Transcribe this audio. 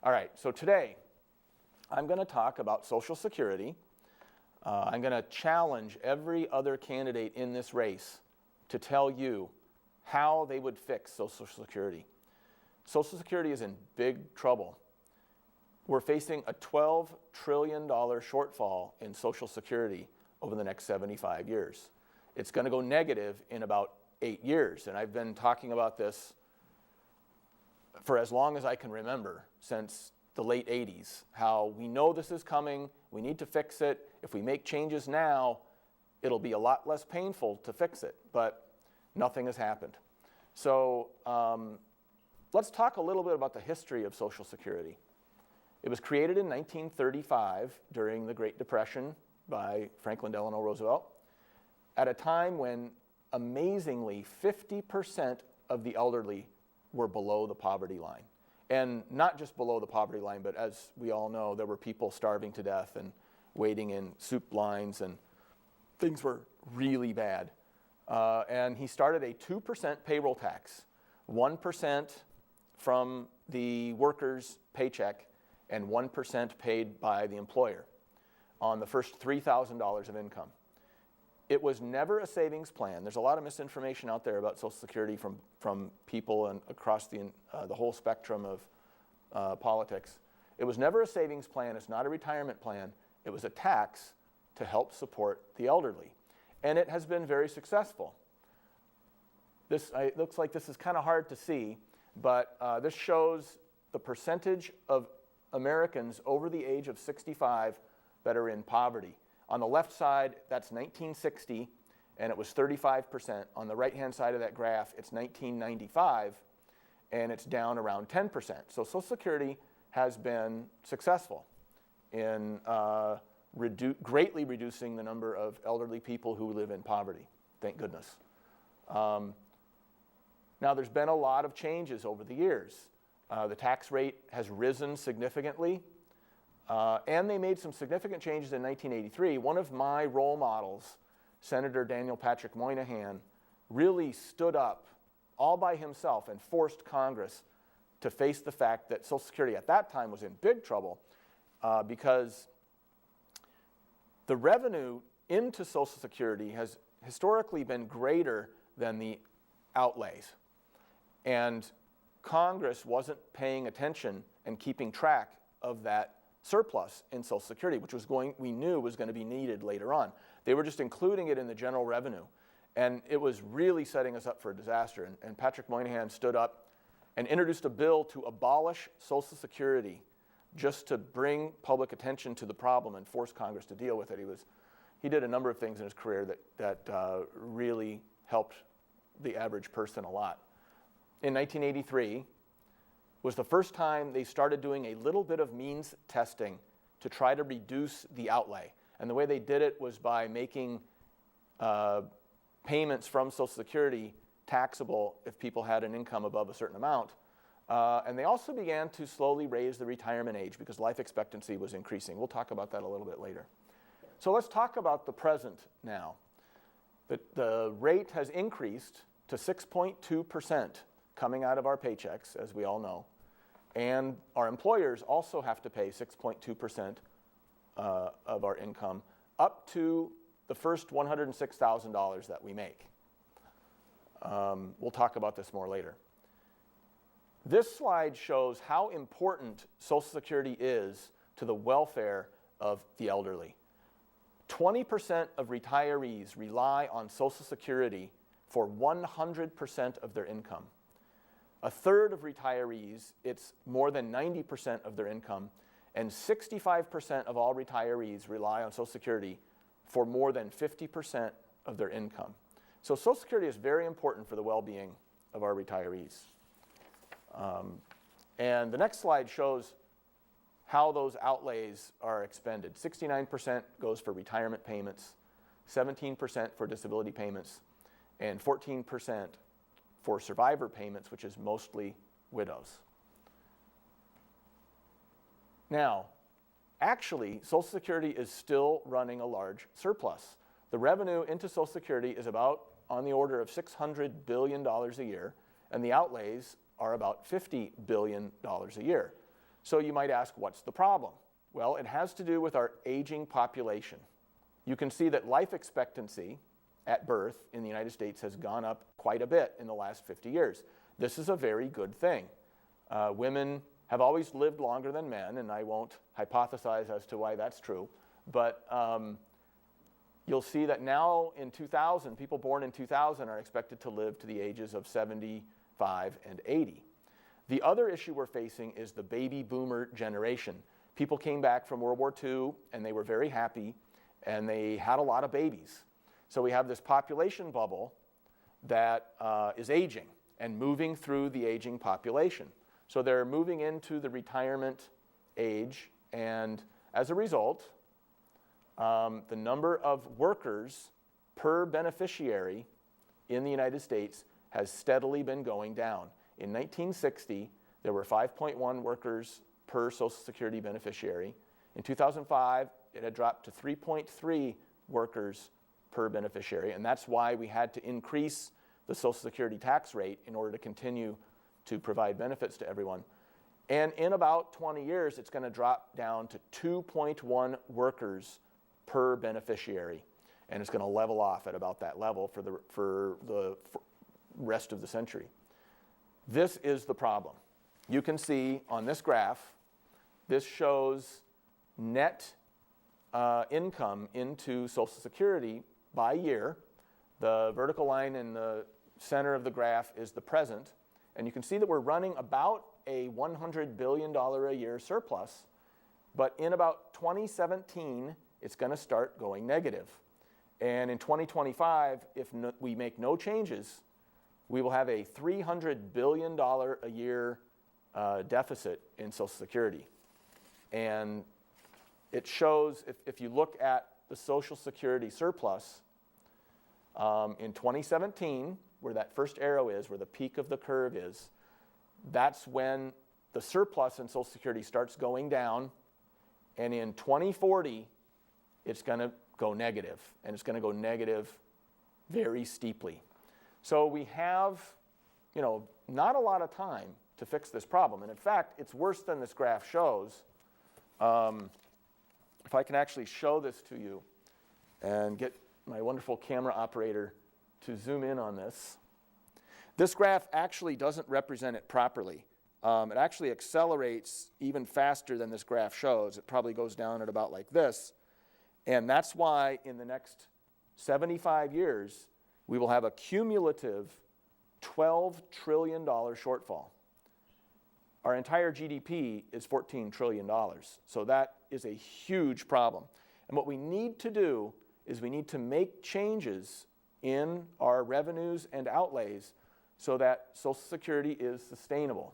All right, so today I'm going to talk about Social Security. I'm going to challenge every other candidate in this race to tell you how they would fix Social Security. Social Security is in big trouble. We're facing a $12 trillion shortfall in Social Security over the next 75 years. It's going to go negative in about 8 years, and I've been talking about this for as long as I can remember, since the late 80s, how we know this is coming, we need to fix it. If we make changes now, it'll be a lot less painful to fix it, but nothing has happened. So let's talk a little bit about the history of Social Security. It was created in 1935 during the Great Depression by Franklin Delano Roosevelt, at a time when amazingly 50% of the elderly were below the poverty line. And not just below the poverty line, but as we all know, there were people starving to death and waiting in soup lines, and things were really bad. And he started a 2% payroll tax, 1% from the worker's paycheck, and 1% paid by the employer on the first $3,000 of income. It was never a savings plan. There's a lot of misinformation out there about Social Security from people and across the whole spectrum of politics. It was never a savings plan. It's not a retirement plan. It was a tax to help support the elderly. And it has been very successful. It looks like this is kind of hard to see, but this shows the percentage of Americans over the age of 65 that are in poverty. On the left side, that's 1960, and it was 35%. On the right-hand side of that graph, it's 1995, and it's down around 10%. So Social Security has been successful in greatly reducing the number of elderly people who live in poverty, thank goodness. Now, there's been a lot of changes over the years. The tax rate has risen significantly. And they made some significant changes in 1983. One of my role models, Senator Daniel Patrick Moynihan, really stood up all by himself and forced Congress to face the fact that Social Security at that time was in big trouble because the revenue into Social Security has historically been greater than the outlays. And Congress wasn't paying attention and keeping track of that surplus in Social Security, which we knew was going to be needed later on. They were just including it in the general revenue. And it was really setting us up for a disaster. And Patrick Moynihan stood up and introduced a bill to abolish Social Security just to bring public attention to the problem and force Congress to deal with it. He did a number of things in his career that really helped the average person a lot. In 1983, was the first time they started doing a little bit of means testing to try to reduce the outlay. And the way they did it was by making payments from Social Security taxable if people had an income above a certain amount. And they also began to slowly raise the retirement age because life expectancy was increasing. We'll talk about that a little bit later. So let's talk about the present now. The rate has increased to 6.2% coming out of our paychecks, as we all know. And our employers also have to pay 6.2% of our income up to the first $106,000 that we make. We'll talk about this more later. This slide shows how important Social Security is to the welfare of the elderly. 20% of retirees rely on Social Security for 100% of their income. A third of retirees, it's more than 90% of their income, and 65% of all retirees rely on Social Security for more than 50% of their income. So Social Security is very important for the well-being of our retirees. And the next slide shows how those outlays are expended. 69% goes for retirement payments, 17% for disability payments, and 14% for survivor payments, which is mostly widows. Now, actually, Social Security is still running a large surplus. The revenue into Social Security is about on the order of $600 billion a year, and the outlays are about $50 billion a year. So you might ask, what's the problem? Well, it has to do with our aging population. You can see that life expectancy at birth in the United States has gone up quite a bit in the last 50 years. This is a very good thing. Women have always lived longer than men, and I won't hypothesize as to why that's true, but you'll see that now in 2000, people born in 2000 are expected to live to the ages of 75 and 80. The other issue we're facing is the baby boomer generation. People came back from World War II, and they were very happy, and they had a lot of babies. So we have this population bubble that is aging and moving through the aging population. So they're moving into the retirement age, and as a result, the number of workers per beneficiary in the United States has steadily been going down. In 1960, there were 5.1 workers per Social Security beneficiary. In 2005, it had dropped to 3.3 workers per beneficiary, and that's why we had to increase the Social Security tax rate in order to continue to provide benefits to everyone. And in about 20 years, it's going to drop down to 2.1 workers per beneficiary, and it's going to level off at about that level for the rest of the century. This is the problem. You can see on this graph, this shows net income into Social Security by year. The vertical line in the center of the graph is the present, and you can see that we're running about a $100 billion a year surplus, but in about 2017, it's going to start going negative. And in 2025, if we make no changes, we will have a $300 billion a year deficit in Social Security. And it shows, if you look at the Social Security surplus, in 2017, where that first arrow is, where the peak of the curve is, that's when the surplus in Social Security starts going down, and in 2040, it's going to go negative, and it's going to go negative very steeply. So we have, not a lot of time to fix this problem, and in fact, it's worse than this graph shows. If I can actually show this to you and get my wonderful camera operator to zoom in on this. This graph actually doesn't represent it properly. It actually accelerates even faster than this graph shows. It probably goes down at about like this. And that's why in the next 75 years, we will have a cumulative $12 trillion shortfall. Our entire GDP is $14 trillion. So that is a huge problem. And what we need to do is we need to make changes in our revenues and outlays so that Social Security is sustainable.